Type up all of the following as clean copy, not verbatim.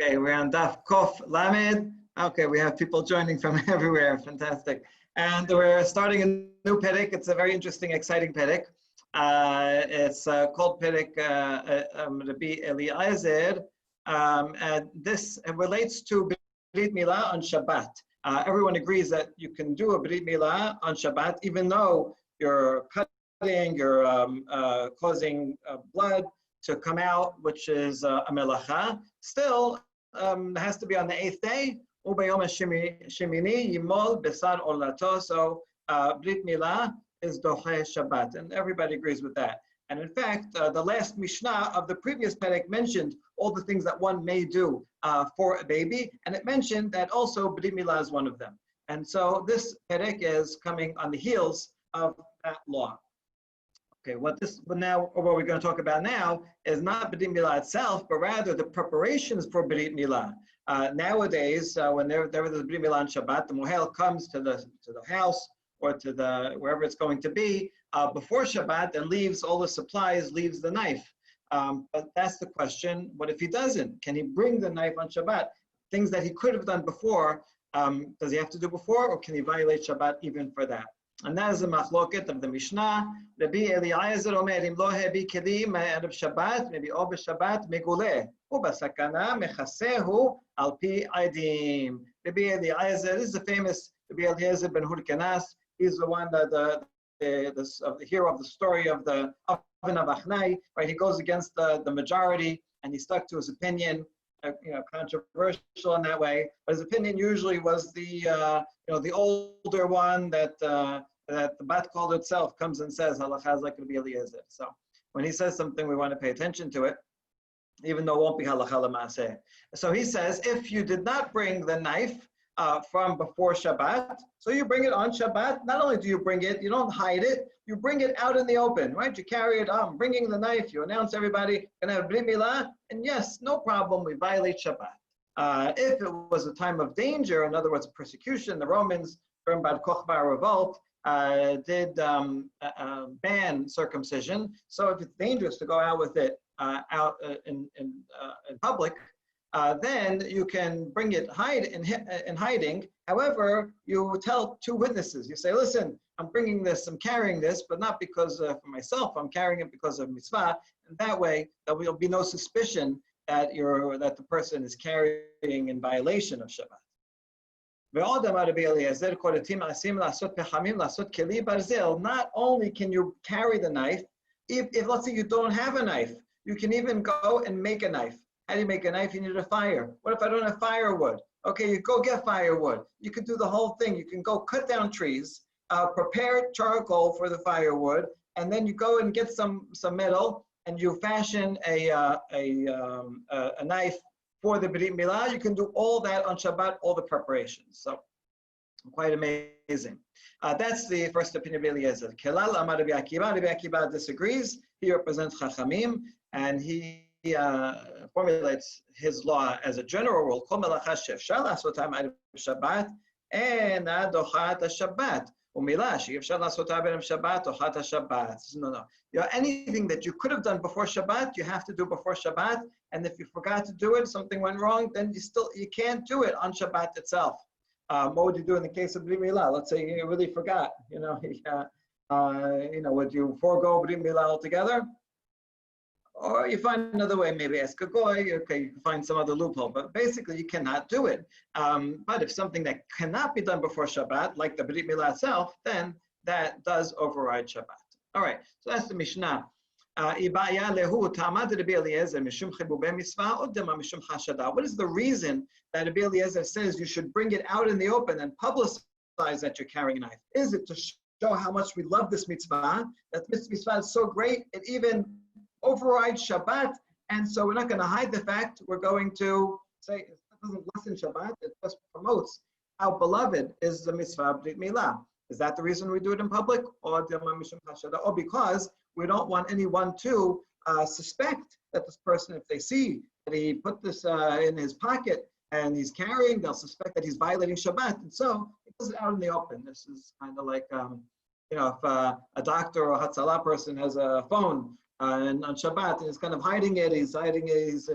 Okay, we're on Daf Kof Lamed. Okay, we have people joining from everywhere. Fantastic. And we're starting a new Perek. It's a very interesting, exciting Perek. It's called Perek Rabbi Eliezer. And this relates to Brit Milah on Shabbat. Everyone agrees that you can do a Brit Milah on Shabbat, even though you're cutting, you're causing blood to come out, which is a melacha. Still, it has to be on the 8th day. So Brit Milah is Doche Shabbat, and everybody agrees with that. And in fact, the last Mishnah of the previous Perek mentioned all the things that one may do for a baby, and it mentioned that also Brit Milah is one of them. And so this Perek is coming on the heels of that law. Okay, what we're going to talk about now is not Brit Milah itself, but rather the preparations for Brit Milah. Nowadays, when there is Brit Milah on Shabbat, the mohel comes to the house or to wherever it's going to be before Shabbat and leaves all the supplies, leaves the knife. But that's the question: what if he doesn't? Can he bring the knife on Shabbat? Things that he could have done before, does he have to do before, or can he violate Shabbat even for that? And that is the machloket of the Mishnah. Rabbi Eliezer Omer, im lo hebi kelim erev Shabbat, maybe o b'Shabbat meguleh, u b'sakana mechasehu al pi aidim. Rabbi Eliezer is the famous Rabbi Eliezer ben Hurkanas. He's the one that the hero of the story of the Oven of Achnai. Right, he goes against the majority and he stuck to his opinion. Controversial in that way, but his opinion usually was the older one that the Bat Kol itself comes and says halacha is like Rabbi Eliezer. So when he says something, we want to pay attention to it, even though it won't be halacha l'maaseh. So he says, if you did not bring the knife from before Shabbat, so you bring it on Shabbat. Not only do you bring it, you don't hide it, you bring it out in the open, right? You carry it on, bringing the knife, you announce everybody, gonna have Brit Milah, and yes, no problem, we violate Shabbat. If it was a time of danger, in other words, persecution, the Romans, during Bar Kokhba revolt, did ban circumcision. So if it's dangerous to go out with it out in public, then you can bring it in hiding. However, you tell two witnesses. You say, listen, I'm bringing this, I'm carrying this, but not because for myself, I'm carrying it because of mitzvah. And that way, there will be no suspicion that the person is carrying in violation of Shabbat. Not only can you carry the knife, if let's say you don't have a knife, you can even go and make a knife. How do you make a knife? You need a fire. What if I don't have firewood? Okay, you go get firewood. You can do the whole thing. You can go cut down trees, prepare charcoal for the firewood, and then you go and get some metal, and you fashion a knife for the Brit Milah. You can do all that on Shabbat, all the preparations. So, quite amazing. That's the first opinion of Eliezer. Kelal Amar Rabbi Akiva. Rabbi Akiva disagrees. He represents Chachamim, and he formulates his law as a general rule. Kol melacha she'efshar la'asotam erev Shabbat ena dochat haShabbat. Umilah she'efshar la'asotam erev Shabbat dochat haShabbat. No. Anything that you could have done before Shabbat, you have to do before Shabbat. And if you forgot to do it, something went wrong, then you can't do it on Shabbat itself. What would you do in the case of Brit Milah? Let's say you really forgot. Would you forego Brit Milah altogether? Or you find another way, maybe ask a goy, okay, you can find some other loophole, but basically you cannot do it. But if something that cannot be done before Shabbat, like the Brit Milah itself, then that does override Shabbat. All right, so that's the Mishnah. What is the reason that Rabbi Eliezer says you should bring it out in the open and publicize that you're carrying a knife? Is it to show how much we love this mitzvah, that this mitzvah is so great, it even override Shabbat, and so we're not going to hide the fact. We're going to say it doesn't lessen Shabbat, it just promotes how beloved is the mitzvah Brit Milah. Is that the reason we do it in public? Or because we don't want anyone to suspect that this person, if they see that he put this in his pocket and he's carrying, they'll suspect that he's violating Shabbat. And so it does it out in the open. This is kind of like, if a doctor or Hatzalah person has a phone and on Shabbat, and he's kind of hiding it. He's hiding it. He's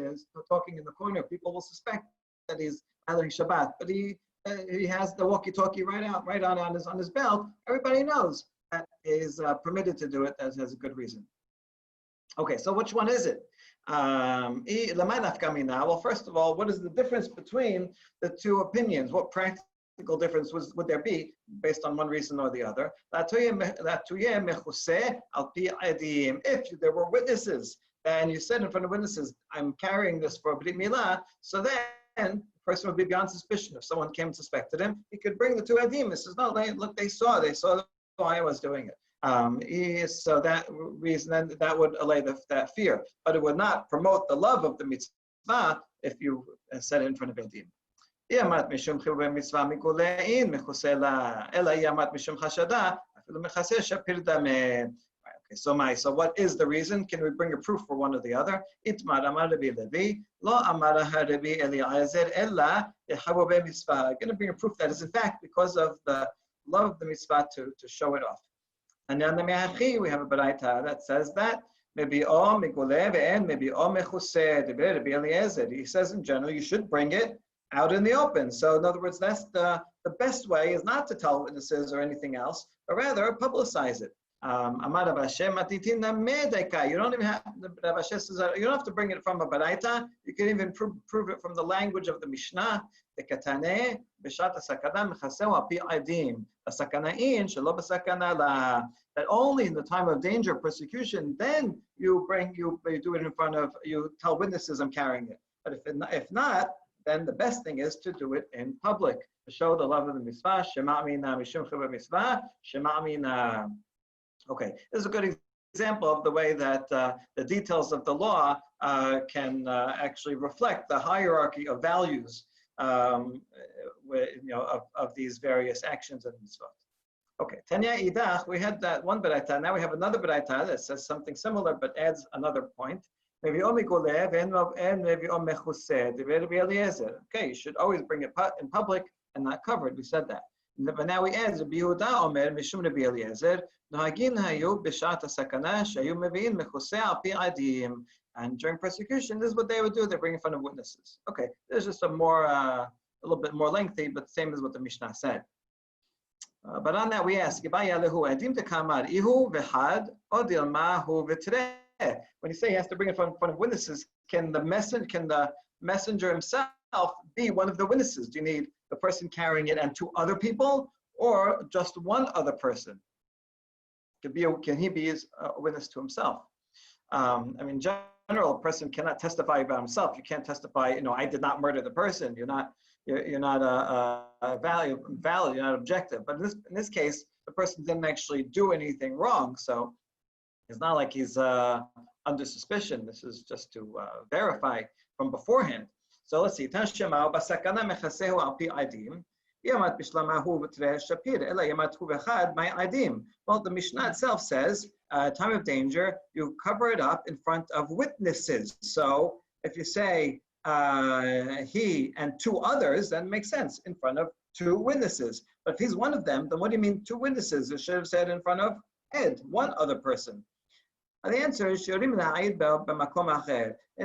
talking in the corner. People will suspect that he's honoring Shabbat, but he has the walkie-talkie right on his belt. Everybody knows that is permitted to do it. That has a good reason. Okay, so which one is it? Well, first of all, what is the difference between the two opinions? What practical difference would there be based on one reason or the other? If there were witnesses and you said in front of witnesses, I'm carrying this for Brit Milah, so then the person would be beyond suspicion. If someone came and suspected him, he could bring the two edim. He says, no, look, they saw why I was doing it. So that reason, then that would allay that fear, but it would not promote the love of the mitzvah if you said it in front of edim. So what is the reason? Can we bring a proof for one or the other? I'm going to bring a proof that is in fact because of the love of the mitzvah to show it off. And then we have a baraita that says that maybe he says in general you should bring it out in the open. So in other words, that's the best way is not to tell witnesses or anything else, but rather publicize it. You don't even have, Rav Asher says, you don't have to bring it from a baraita. You can even prove it from the language of the Mishnah. That only in the time of danger, persecution, then you do it in front of, you tell witnesses I'm carrying it. But if not, then the best thing is to do it in public to show the love of the mitzvah. Shema mina mishum chuvah mitzvah. Shema mina. Okay, this is a good example of the way that the details of the law can actually reflect the hierarchy of values, of these various actions and mitzvot. Okay, Tanya Idach, we had that one baraita. Now we have another baraita that says something similar but adds another point. Okay, you should always bring it in public and not covered. We said that. But now we add Rabbi Yehuda Omer Mishum Rabbi Eliezer Nahagin Hayu B'Shat HaSakana Shayu Mevi'in Mechusei Al Pi Adim. And during persecution, this is what they would do. They bring in front of witnesses. Okay, there's just a little bit more lengthy, but the same as what the Mishnah said. But on that we ask, when you say he has to bring it in front of witnesses, can the messenger himself be one of the witnesses? Do you need the person carrying it and two other people, or just one other person? Can he be a witness to himself? In general, a person cannot testify about himself. You can't testify, I did not murder the person. You're not valid. You're not objective. But in this case, the person didn't actually do anything wrong, so it's not like he's under suspicion. This is just to verify from beforehand. So let's see. Well, the Mishnah itself says, time of danger, you cover it up in front of witnesses. So if you say he and two others, then it makes sense, in front of two witnesses. But if he's one of them, then what do you mean two witnesses? It should have said in front of Ed, one other person. And the answer is, and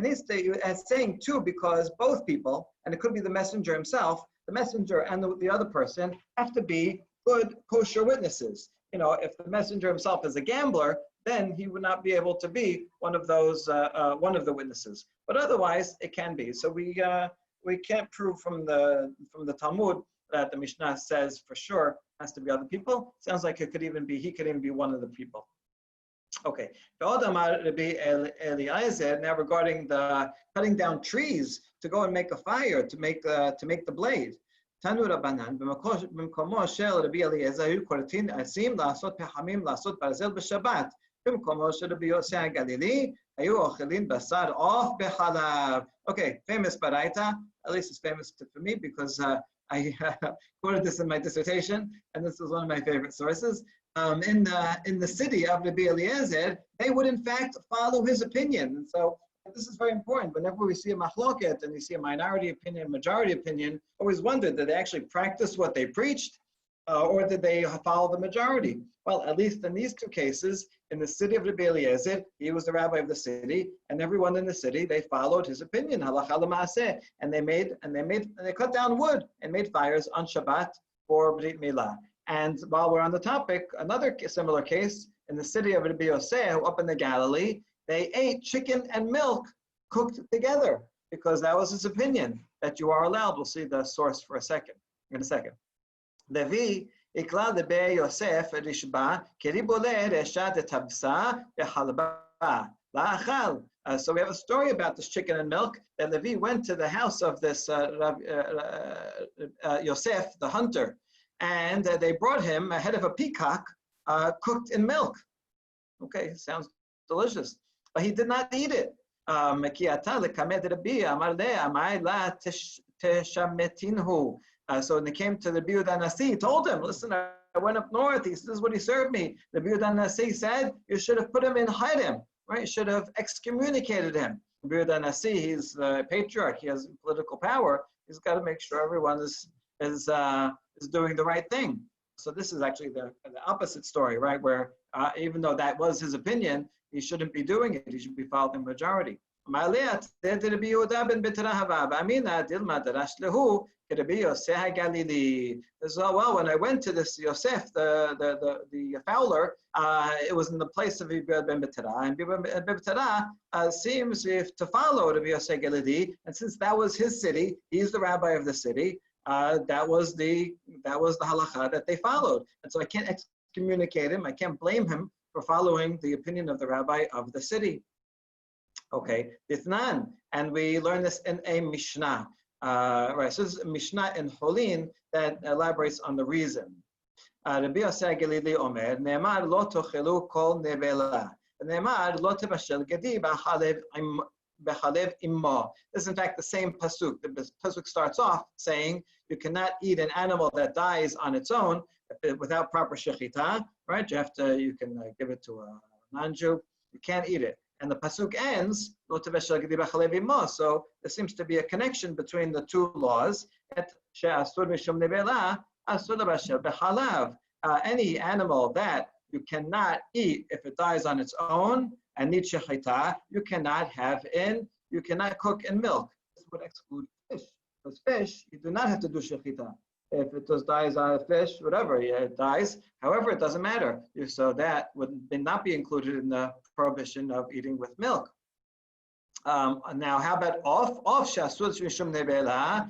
it's saying two because both people, and it could be the messenger himself, the messenger and the other person have to be good kosher witnesses. If the messenger himself is a gambler, then he would not be able to be one of those, one of the witnesses. But otherwise, it can be. So we can't prove from the Talmud that the Mishnah says for sure has to be other people. Sounds like he could even be one of the people. Okay. Now regarding the cutting down trees to go and make a fire to make the blade. Tanu Rabbanan b'makomo shel Rabbi Eliezer hiu koratin asim la'asot pechamim la'asot barzel b'Shabbat. B'makomo shel Rabbi Yosei HaGalili hiu ochelin basar off b'chalav. Okay, famous baraita. At least it's famous for me because I quoted this in my dissertation, and this is one of my favorite sources. In the city of Rabbi Eliezer, they would in fact follow his opinion. And so this is very important. Whenever we see a machloket and we see a minority opinion, majority opinion, always wonder, did they actually practice what they preached? or did they follow the majority? Well, at least in these two cases, in the city of Rabbi Eliezer, he was the rabbi of the city, and everyone in the city, they followed his opinion, halacha l'maaseh, and they cut down wood and made fires on Shabbat for Brit Milah. And while we're on the topic, another similar case in the city of Rabbi Yosef, up in the Galilee, they ate chicken and milk cooked together because that was his opinion that you are allowed. We'll see the source for in a second. Levi ikla lebe Yosef rishba keribole reshat etabsa behalba la'achal. So we have a story about this chicken and milk that Levi went to the house of this Yosef, the hunter, and they brought him a head of a peacock cooked in milk. Okay, sounds delicious, but he did not eat it. So when they came to the Biudan Nasi, he told him, listen, I went up north. This is what he served me. The Biudan Nasi said, you should have put him in hiding, right? You should have excommunicated him. The Biudan Nasi, he's the patriarch. He has political power. He's got to make sure everyone is doing the right thing. So this is actually the opposite story, right? Where even though that was his opinion, he shouldn't be doing it. He should be following the majority. So, well, when I went to this Yosef, the fowler, it was in the place of Ibn ben Betara, and Ibn ben Betara seems to follow Rabbi Yosef Galili, and since that was his city, he's the rabbi of the city. That was the halacha that they followed, and so I can't excommunicate him. I can't blame him for following the opinion of the rabbi of the city. Okay, Dithnan, and we learn this in a Mishnah. Right, so this is a Mishnah in Holin that elaborates on the reason. Rabbi Yosef Galili Omer, Ne'emar lo tochelu kol nevela, Ne'emar lo tevashel gedi b'chalev immo. This is in fact the same pasuk. The pasuk starts off saying you cannot eat an animal that dies on its own without proper shechita, right? You can give it to a non-Jew. You can't eat it. And the pasuk ends, lo tevashel gedi b'chalev immo. So there seems to be a connection between the two laws. Any animal that you cannot eat if it dies on its own and needs shechita, you cannot cook in milk. This would exclude fish. Because fish, you do not have to do shechita. If it just dies on a fish, whatever, it dies. However, it doesn't matter. So that would not be included in the prohibition of eating with milk. Now, how about off shasud mishum nevela?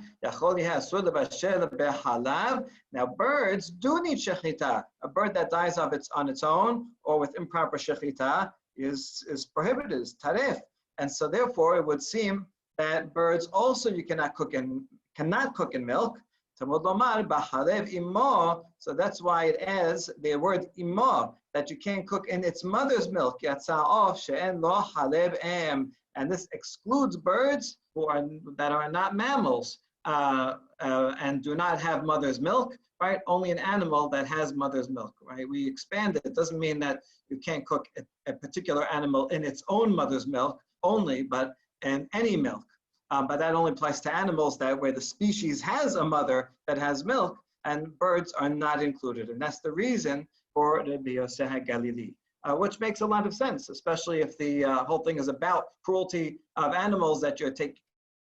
Now, birds do need shechita. A bird that dies on its own or with improper shechita is prohibited, is taref. And so, therefore, it would seem that birds also you cannot cook in milk. So that's why it adds the word immo, that you can't cook in its mother's milk. And this excludes birds that are not mammals and do not have mother's milk, right? Only an animal that has mother's milk, right? We expand it. It doesn't mean that you can't cook a particular animal in its own mother's milk only, but in any milk. But that only applies to animals where the species has a mother that has milk, and birds are not included. And that's the reason for Rabbi Yosef Galili. Which makes a lot of sense, especially if the whole thing is about cruelty of animals, that you're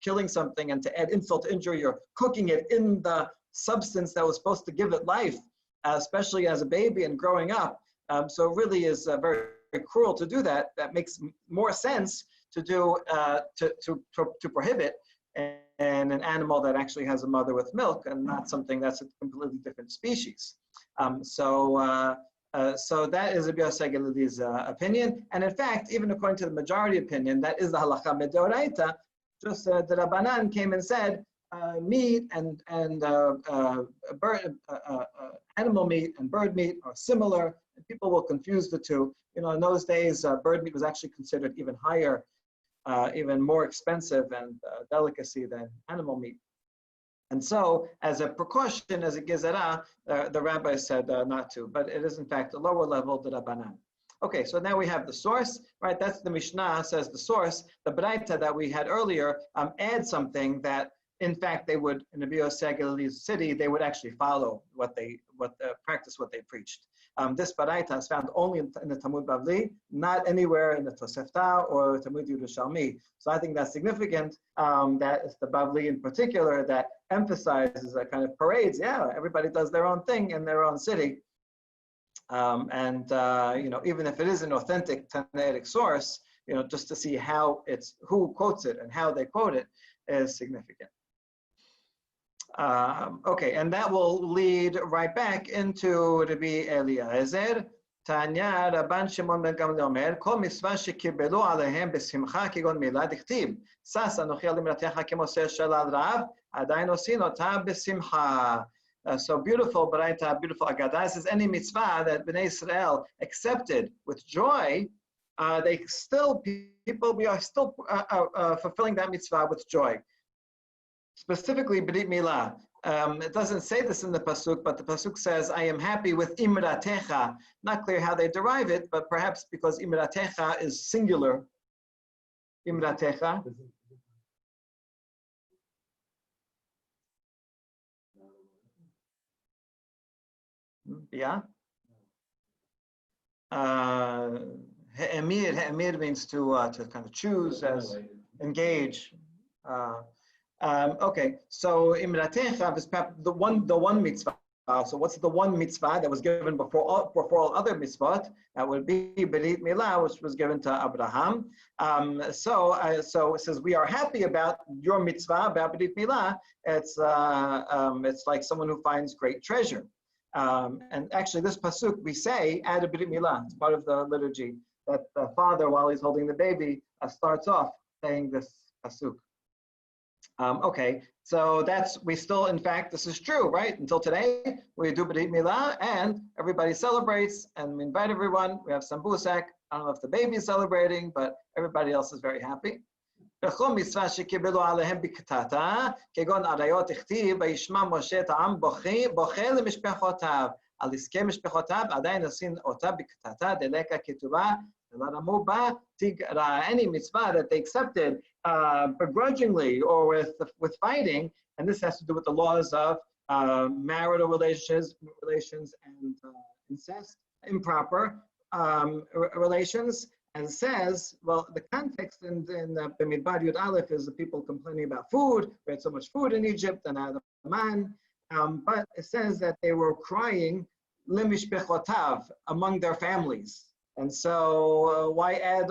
killing something, and to add insult to injury, you're cooking it in the substance that was supposed to give it life, especially as a baby and growing up. So it really is very, very cruel to do that. That makes more sense to do to prohibit and an animal that actually has a mother with milk, and not something that's a completely different species. So that is Rabbi Yosef Galili's opinion, and in fact, even according to the majority opinion, that is the halacha medoraita. Just the Rabbanan came and said meat and animal meat and bird meat are similar, and people will confuse the two. In those days, bird meat was actually considered even higher, even more expensive and delicacy than animal meat. And so, as a precaution, as a gezerah, the rabbi said not to, but it is in fact a lower level, the Rabbanan. Okay, so now we have the source, right? That's the Mishnah says the source. The Braita that we had earlier adds something that in fact, they would, in the Biosegel city, they would actually follow practice what they preached. This baraita is found only in the Talmud Bavli, not anywhere in the Tosefta or Talmud Yerushalmi. So I think that's significant. That it's the Bavli in particular that emphasizes that kind of parades. Yeah, everybody does their own thing in their own city. Even if it is an authentic Tannaitic source, just to see who quotes it and how they quote it is significant. Okay, and that will lead right back into Rabbi Eliezer. Tanya Rabban Shimon ben Gamliel Omer, Kol mitzvah shekirbelu alehem besimcha kegon milad dichtiv. Sas anochi al imratecha kemoseh shalal rav, adayin osin ota besimcha. So beautiful, baraita, beautiful agadah. Says any mitzvah that Bnei Israel accepted with joy, we are still fulfilling that mitzvah with joy. Specifically, Brit Milah. It doesn't say this in the pasuk, but the pasuk says, "I am happy with imratecha." Not clear how they derive it, but perhaps because imratecha is singular. Imratecha. Yeah. He'emir means to kind of choose, as engage. Okay, so imratecha is the one mitzvah. So what's the one mitzvah that was given before all other mitzvot? That would be Brit Milah, which was given to Abraham. So it says we are happy about your mitzvah about Brit Milah. It's like someone who finds great treasure. And actually, this pasuk we say at a Brit Milah. It's part of the liturgy that the father, while he's holding the baby, starts off saying this pasuk. Okay, so we still, in fact, this is true, right? Until today, we do Brit Milah and everybody celebrates and we invite everyone. We have sambusak. I don't know if the baby is celebrating, but everybody else is very happy. בכל מצווה שקיבלו עליהם בקטטה, כגון עריות הכתיב, וישמע משה את העם בוכה למשפחותיו, על עסקי משפחותיו, עדיין עושים אותה בקטטה, דלקה כתובה, ולרמו בה תגרע. Any mitzvah that they accepted begrudgingly or with fighting, and this has to do with the laws of marital relations and incest, improper relations. And says, well, the context in B'midbar Yud Aleph is the people complaining about food. We had so much food in Egypt and had a man. But it says that they were crying lemishpechotav among their families. And so why add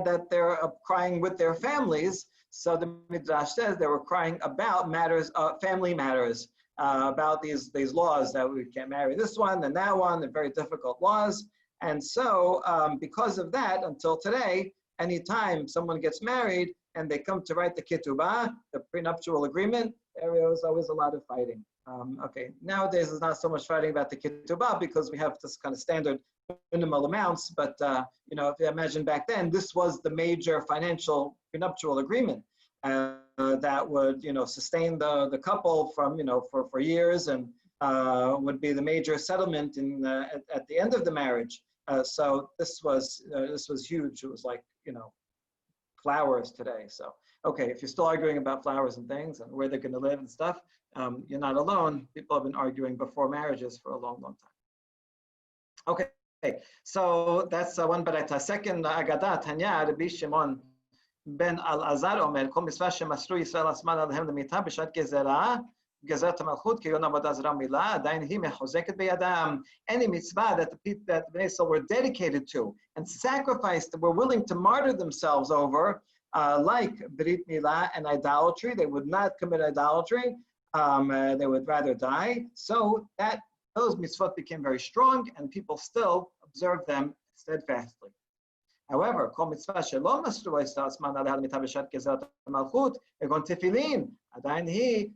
that they're crying with their families? So the Midrash says they were crying about matters, family matters, about these laws that we can't marry this one and that one, the very difficult laws. And so, because of that, until today, anytime someone gets married and they come to write the ketubah, the prenuptial agreement, there is always a lot of fighting. Okay, nowadays there's not so much fighting about the ketubah because we have this kind of standard minimal amounts. But if you imagine back then, this was the major financial prenuptial agreement that would, sustain the couple from, for years and would be the major settlement at the end of the marriage. So this was huge. It was like flowers today. So okay, if you're still arguing about flowers and things and where they're going to live and stuff, you're not alone. People have been arguing before marriages for a long, long time. Okay, so that's one baraita. Second agadah Tanya Rabbi Shimon ben Al-Azar Omer Kol mitzvah shemasru Yisrael asman alehem lemita b'shat gezerah. Any mitzvah that the Bnei Israel were dedicated to and sacrificed, were willing to martyr themselves over, like Brit Milah and idolatry, they would not commit idolatry. They would rather die. So those mitzvot became very strong, and people still observe them steadfastly. However, kol mitzvah shelo masru Yisrael asman alehem lemita b'shat gezerah malchut egon tefillin. Adayin hi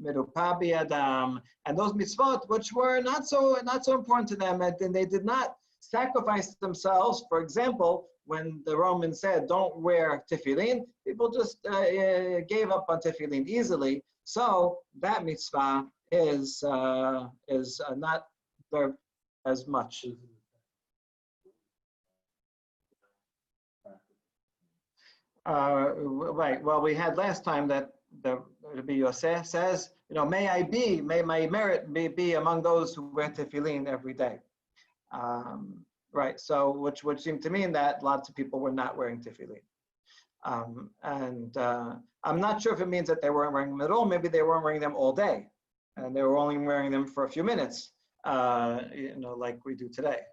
merupa biyadam, and those mitzvot which were not so important to them, and they did not sacrifice themselves. For example, when the Romans said don't wear tefillin, people just gave up on tefillin easily. So that mitzvah is not there as much. Right. Well, we had last time that the Rabbi Yosef says, may my merit be among those who wear tefillin every day. Right, so which would seem to mean that lots of people were not wearing tefillin. I'm not sure if it means that they weren't wearing them at all. Maybe they weren't wearing them all day, and they were only wearing them for a few minutes, like we do today.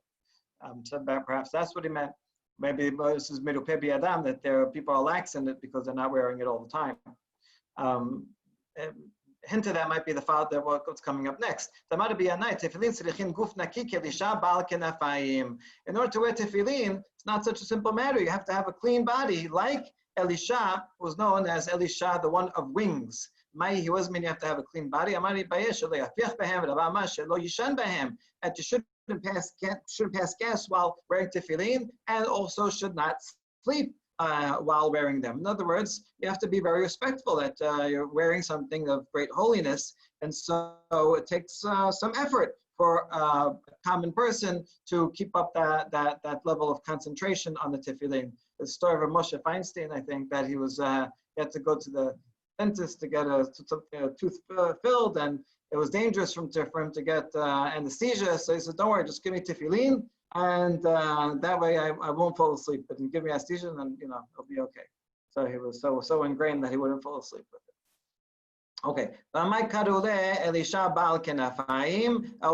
So perhaps that's what he meant. Maybe this is Merupe Bi'adam, that there are people are lax in it because they're not wearing it all the time. Hint of that might be the fact that what's coming up next. In order to wear tefillin, it's not such a simple matter. You have to have a clean body, like Elisha was known as Elisha, the one of wings. He was meaning you have to have a clean body. And you shouldn't pass gas while wearing tefillin, and also should not sleep while wearing them. In other words, you have to be very respectful that you're wearing something of great holiness, and so it takes some effort for a common person to keep up that level of concentration on the tefillin. The story of Moshe Feinstein, I think, that he had to go to the dentist to get a tooth filled, and it was dangerous for him to get anesthesia. So he said, "Don't worry, just give me tefillin, and that way I won't fall asleep. But you give me anesthesia, and then it'll be okay." So he was so ingrained that he wouldn't fall asleep with it. Okay.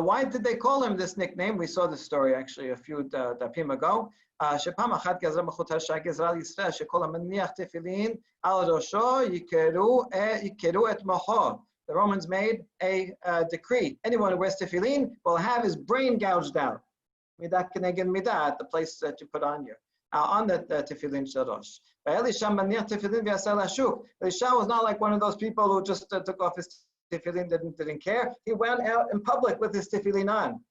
Why did they call him this nickname? We saw this story actually a few dapim ago. The Romans made a decree. Anyone who wears tefillin will have his brain gouged out. Midah keneged midah, the place that you put on the tefillin shadosh. Elisha was not like one of those people who just took off his tefillin, didn't care. He went out in public with his tefillin on.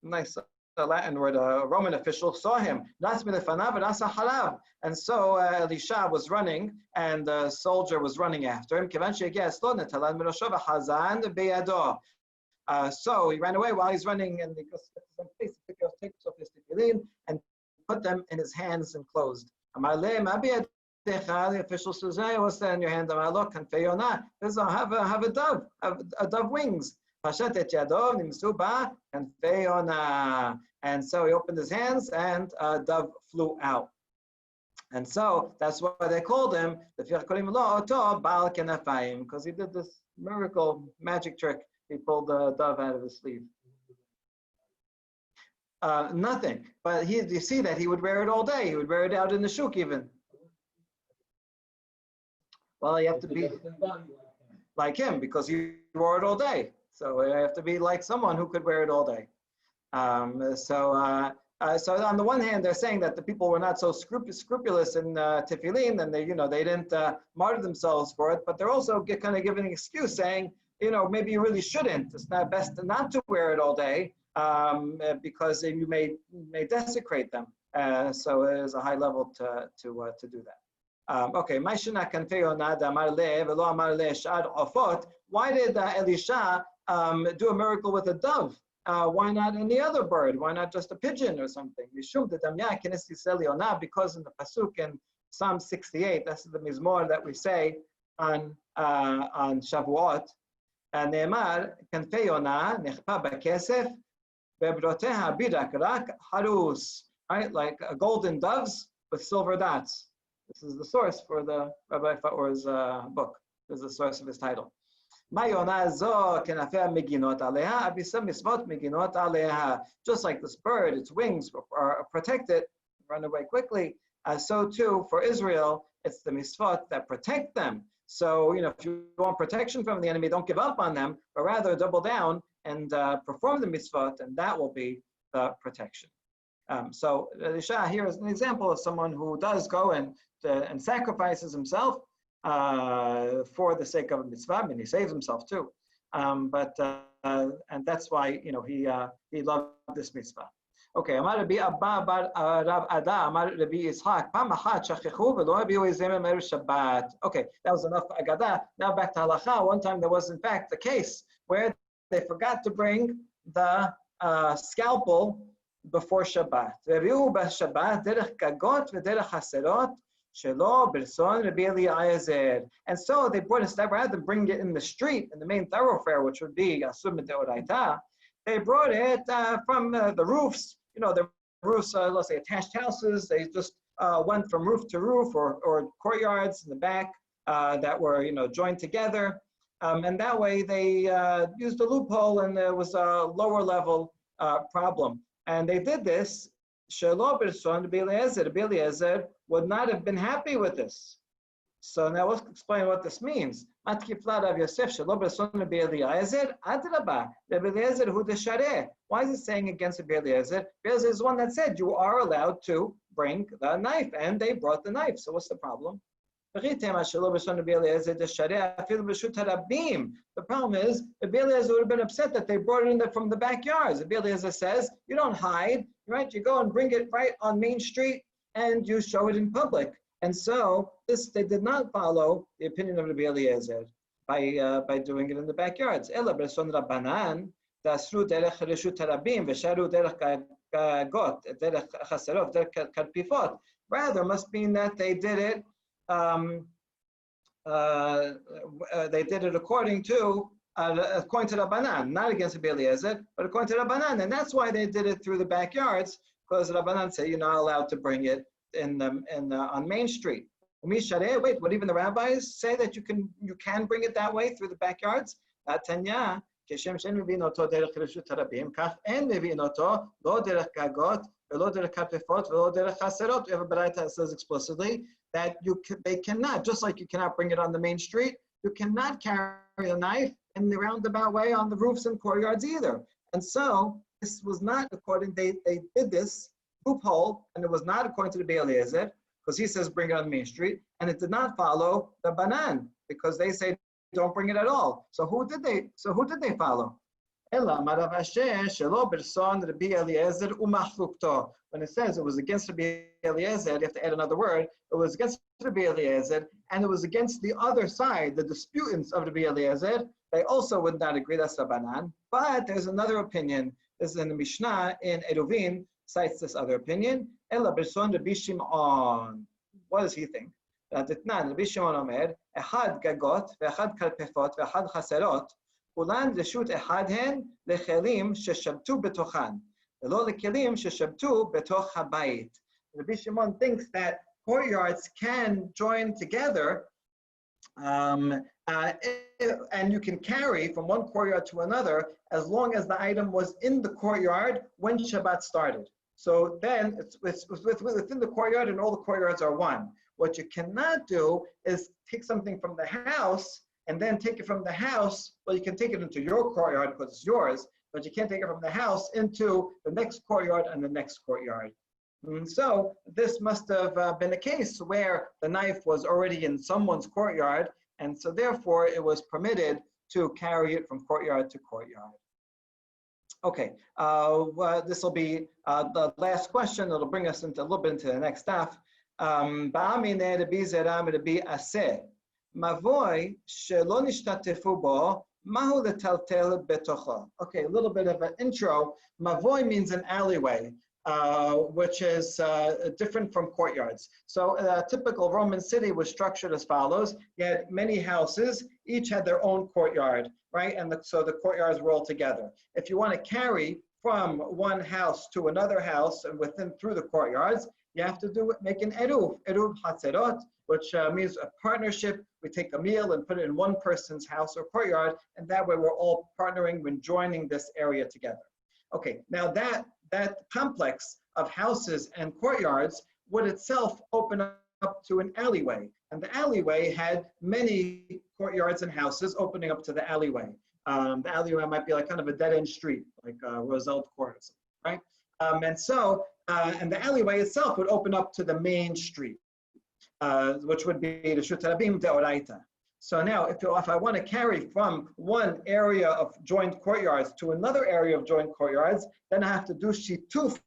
Nice Latin word. A Roman official saw him. And so Elisha was running, and the soldier was running after him. So he ran away while he's running, and he goes takes off his tefillin and put them in his hands enclosed. The official says, "Hey, what's that in your hand?" Look, have a dove, a dove wings. And so he opened his hands, and a dove flew out. And so that's why they called him because he did this miracle magic trick. He pulled the dove out of his sleeve. Nothing, but you see that he would wear it all day. He would wear it out in the shuk even. Well, you have to be like him because he wore it all day. So you have to be like someone who could wear it all day. So on the one hand, they're saying that the people were not so scrupulous in tefillin, and they didn't martyr themselves for it. But they're also kind of giving an excuse, saying, maybe you really shouldn't. It's not best not to wear it all day because you may desecrate them. So it is a high level to do that. Okay. Why did Elisha do a miracle with a dove? Why not any other bird? Why not just a pigeon or something? Because in the pasuk in Psalm 68, that's the mizmor that we say on Shavuot. Ne'emar kanfei yonah nechpa b'kesef ve'broteha bidak rak harus. Right, like golden doves with silver dots. This is the source for the Rabbi Faor's book. This is the source of his title. Just like this bird, its wings are protected, run away quickly. So too for Israel, it's the mitzvot that protect them. So if you want protection from the enemy, don't give up on them, but rather double down and perform the mitzvot, and that will be the protection. So Elisha here is an example of someone who does go and sacrifices himself for the sake of a mitzvah. I mean, he saves himself too, and that's why he loved this mitzvah. Okay, Amar Rabbi Abba bar Rav Ada, Amar Rabbi Yitzchak, Pam achat shachichu v'lo habiu ezem emer Shabbat. Okay, that was enough for Agadah. Now back to halacha. One time there was in fact a case where they forgot to bring the scalpel before Shabbat. Ve'riu b'Shabbat derech gagot v'derech haserot Shelo Birson Rabbi Eliezer. And so they brought a step rather than bring it in the street, in the main thoroughfare, which would be Asur Midoraita. They brought it from the roofs. The roofs, let's say attached houses. They just went from roof to roof, or courtyards in the back that were joined together. And that way they used a loophole, and there was a lower level problem. And they did this. Shelo Birson Rabbi Eliezer would not have been happy with this. So now let's explain what this means. Why is it saying against Rabbi Eliezer? Rabbi Eliezer is the one that said you are allowed to bring the knife, and they brought the knife. So what's the problem? The problem is, Rabbi Eliezer would have been upset that they brought it in from the backyards. Rabbi Eliezer says, you don't hide, right? You go and bring it right on Main Street, and you show it in public. And so they did not follow the opinion of Rabbi Eliezer by doing it in the backyards. Rather, must mean that they did it. They did it according to Rabbanan, not against Rabbi Eliezer, but according to Rabbanan, and that's why they did it through the backyards, because Rabbanan say you're not allowed to bring it on Main Street. Wait, what even the rabbis say that you can bring it that way through the backyards? We have a baraita that says explicitly that they cannot, just like you cannot bring it on the main street, you cannot carry a knife in the roundabout way on the roofs and courtyards either. And so this was not according, they did this loophole, and it was not according to the Rabbi Eliezer, because he says bring it on Main Street, and it did not follow the Banan, because they say don't bring it at all. So who did they follow? When it says it was against Rabbi Eliezer, you have to add another word. It was against Rabbi Eliezer, and it was against the other side, the disputants of Rabbi Eliezer. They also would not agree. That's Rabbanan. But there's another opinion. This is in the Mishnah in Eruvin, cites this other opinion. Ela Birson Rabbi Shimon. What does he think? Rabbi Shimon Omer, Echad gagot, ve'echad kalpefot, ve'echad chaserot, כולן רשות אחד הן לכלים ששבתו בתוכן, ולא לכלים ששבתו בתוך הבית. Rabbi Shimon thinks that courtyards can join together, and you can carry from one courtyard to another as long as the item was in the courtyard when Shabbat started. So then it's within the courtyard, and all the courtyards are one. What you cannot do is take something from the house and then take it from the house. Well, you can take it into your courtyard because it's yours, but you can't take it from the house into the next courtyard and the next courtyard. And so this must have been a case where the knife was already in someone's courtyard, and so therefore it was permitted to carry it from courtyard to courtyard. Okay, this will be the last question. It'll bring us into a little bit into the next stuff. Mavoy shelo nishtatefu bo, mahu letaltel betocho. Okay, a little bit of an intro. Mavoy means an alleyway, which is different from courtyards. So a typical Roman city was structured as follows. You had many houses, each had their own courtyard, right? And so the courtyards were all together. If you want to carry from one house to another house and through the courtyards, you have to make an eruv hatzerot, which means a partnership. We take a meal and put it in one person's house or courtyard, and that way we're all partnering when joining this area together. Okay, now that complex of houses and courtyards would itself open up to an alleyway, and the alleyway had many courtyards and houses opening up to the alleyway. The alleyway might be like kind of a dead-end street, like Roselle Court, right? And the alleyway itself would open up to the main street, which would be the Reshut Rabim Deoraita. So now, if I want to carry from one area of joined courtyards to another area of joined courtyards, then I have to do Shituf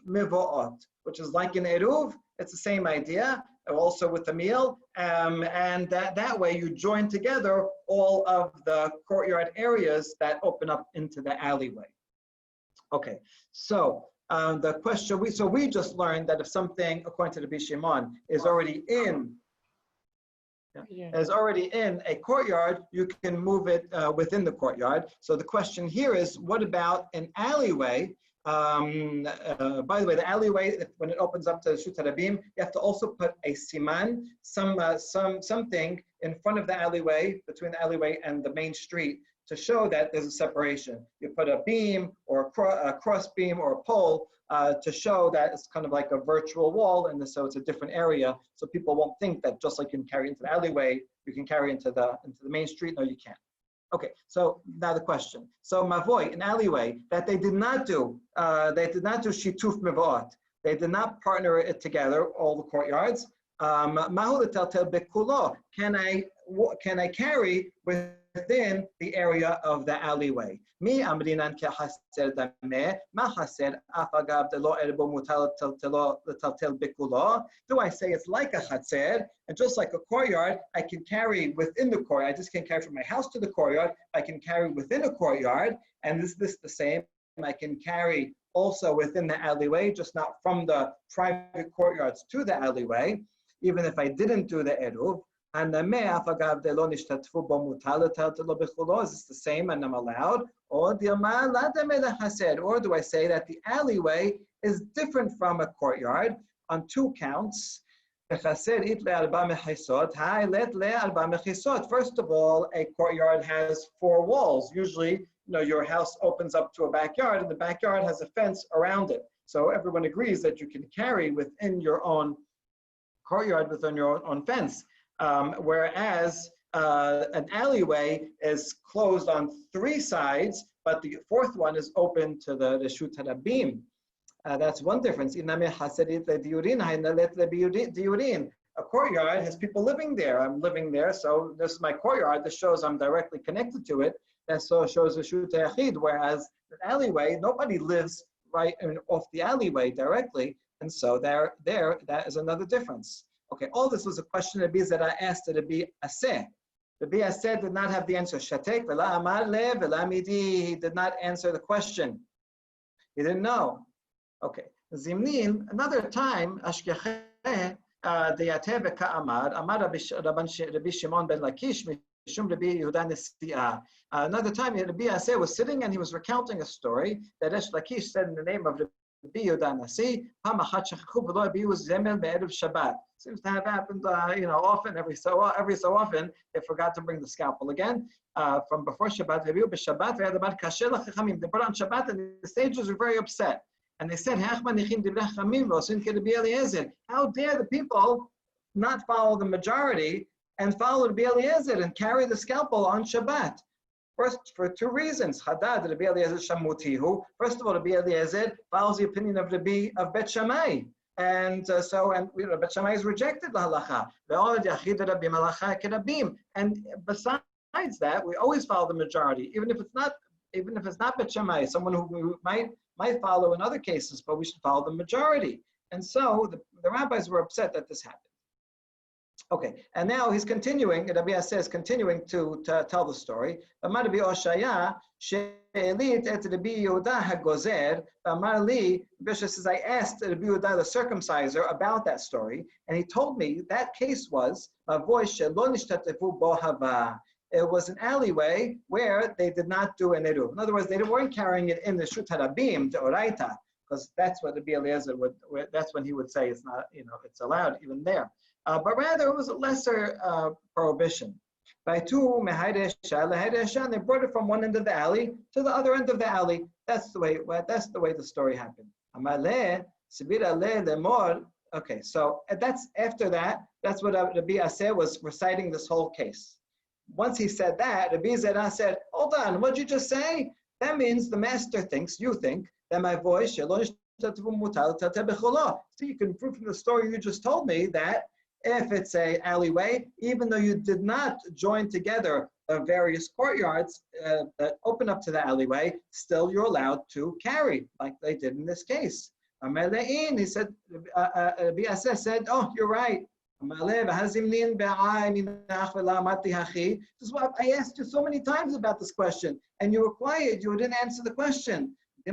Mivo'ot, which is like an Eruv. It's the same idea, also with the meal. And that way you join together all of the courtyard areas that open up into the alleyway. Okay, so The question we just learned that if something, according to the Bishimon, is already in a courtyard, you can move it within the courtyard. So the question here is, what about an alleyway? By the way, the alleyway, when it opens up to the Shut Harabim, you have to also put a siman, something in front of the alleyway, between the alleyway and the main street, to show that there's a separation. You put a beam or a cross beam or a pole to show that it's kind of like a virtual wall, and so it's a different area, so people won't think that just like you can carry into the alleyway, you can carry into the main street. No, you can't. Okay, so now the question. So mavoy, an alleyway that they did not do shituf mevot. They did not partner it together, all the courtyards. Mahu letaltel bekulo. Can I carry within the area of the alleyway? Mi amrinan kehaser dameh mahaser afagav delo erbo mutal letaltel bekulo. Do I say it's like a chatzer, and just like a courtyard, I can carry within the courtyard. I just can't carry from my house to the courtyard. I can carry within a courtyard, and is this the same? I can carry also within the alleyway, just not from the private courtyards to the alleyway, even if I didn't do the eruv. And is this the same and I'm allowed? Or do I say that the alleyway is different from a courtyard on two counts? First of all, a courtyard has four walls. Usually, your house opens up to a backyard, and the backyard has a fence around it. So everyone agrees that you can carry within your own courtyard, within your own fence. Whereas an alleyway is closed on three sides, but the fourth one is open to the Shut Harabim. That's one difference. A courtyard has people living there. I'm living there, so this is my courtyard. This shows I'm directly connected to it. That so shows the Shut Yachid. Whereas an alleyway, nobody lives right off the alleyway directly, and so there that is another difference. Okay, all this was a question that I asked to Rabbi Aseh. Rabbi Aseh did not have the answer. Shatek v'la amar le v'la midi. He did not answer the question. He didn't know. Okay. Zimnin, another time, Ashkecheh deyateh v'ka'amar, amar Rabbi Shimon ben Lakish, mishum Rabbi Yehuda Nesi'ah. Another time, Rabbi Aseh was sitting and he was recounting a story that Resh Lakish said in the name of Rabbi Yehuda Nasi, Hamachat shechachu v'lo abiyu zemel be'erev Shabbat. Seems to have happened, often, every so often, they forgot to bring the scalpel again from before Shabbat. They brought on Shabbat, and the sages were very upset. And they said, how dare the people not follow the majority and follow Rabbi Eliezer and carry the scalpel on Shabbat? First, for two reasons. First of all, Rabbi Eliezer follows the opinion of Bet Shammai. And Bet Shammai has rejected the halacha. And besides that, we always follow the majority, even if it's not Bet Shammai, someone who might follow in other cases, but we should follow the majority. And so the rabbis were upset that this happened. Okay, and now he's continuing. Rabbi Aseh is continuing to tell the story. Rabbi Oshaya she'elit et Rabbi Yehuda hagozer. Amar li, Rabbi Oshaya says, I asked Rabbi Yehuda the circumciser about that story, and he told me that case was it was an alleyway where they did not do an eruv. In other words, they weren't carrying it in the Shut Harabim to Oraita, because that's what Rabbi Eliezer that's when he would say it's not, it's allowed even there. But rather it was a lesser prohibition. By two they brought it from one end of the alley to the other end of the alley. That's the way the story happened. Okay, so that's after that. That's what Rabbi Aseh was reciting this whole case. Once he said that, Rabbi Zera said, hold on, what did you just say? That means the master thinks, you think, that my voice, so you can prove from the story you just told me that if it's an alleyway, even though you did not join together the various courtyards that open up to the alleyway, still you're allowed to carry, like they did in this case. He said, Rabbi Aseh said, oh, you're right. This is what I asked you so many times about this question, and you were quiet. You didn't answer the question. He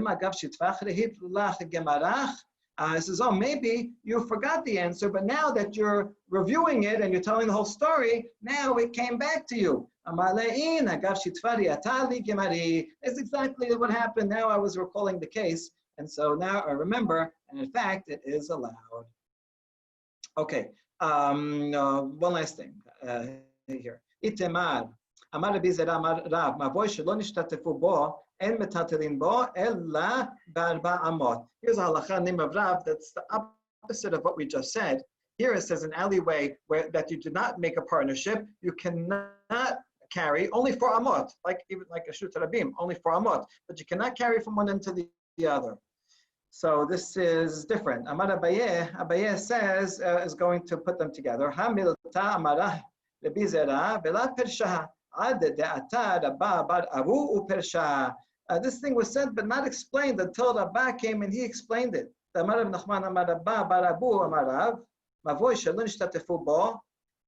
says, oh, maybe you forgot the answer, but now that you're reviewing it and you're telling the whole story, now it came back to you. It's exactly what happened. Now I was recalling the case, and so now I remember, and in fact, it is allowed. Okay, one last thing here. Itemar, Amar Rabbi Zera Amar Rav, Mavoy shelo nishtatefu bo, en metaterin bo, ella barba amot. Here's a halacha name of Rav that's the opposite of what we just said. Here it says an alleyway where that you do not make a partnership, you cannot carry only for amot, even like a shut rabim, only for amot, but you cannot carry from one end to the other. So this is different. Amar Abaye says is going to put them together. Hamilta Amara Rabbi Zera Bela Persha Ad De'ata Rabba Bar Avu Upersha. This thing was said but not explained until Rabba came and he explained it. Amar Rav Nachman Amar Rabba Bar Abu Amar Rav Mavoy shelo nishtatefu bo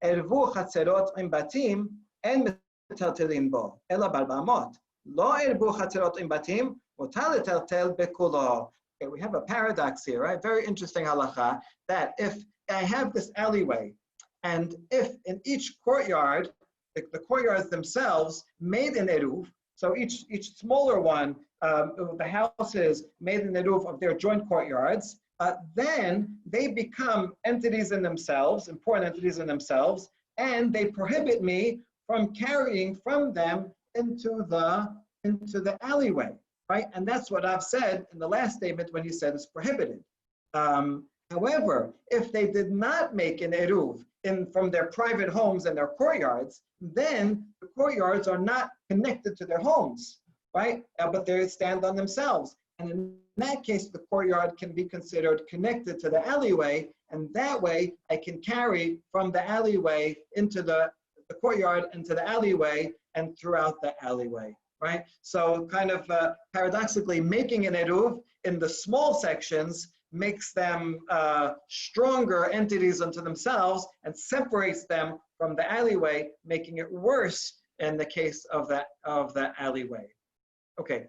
ervu chatzerot im batim en metaltelin bo ela bar ba'amot lo ervu chatzerot im batim mutar letaltel bekulo. Okay, we have a paradox here, right? Very interesting halacha, that if I have this alleyway, and if in each courtyard, the courtyards themselves made an eruv, so each smaller one, the houses made an eruv of their joint courtyards, then they become entities in themselves, important entities in themselves, and they prohibit me from carrying from them into the alleyway. Right? And that's what I've said in the last statement when he said it's prohibited. However, if they did not make an eruv from their private homes and their courtyards, then the courtyards are not connected to their homes, right? But they stand on themselves. And in that case, the courtyard can be considered connected to the alleyway, and that way I can carry from the alleyway into the courtyard, into the alleyway, and throughout the alleyway. Right? So kind of paradoxically, making an eruv in the small sections makes them stronger entities unto themselves and separates them from the alleyway, making it worse in the case of the alleyway. Okay,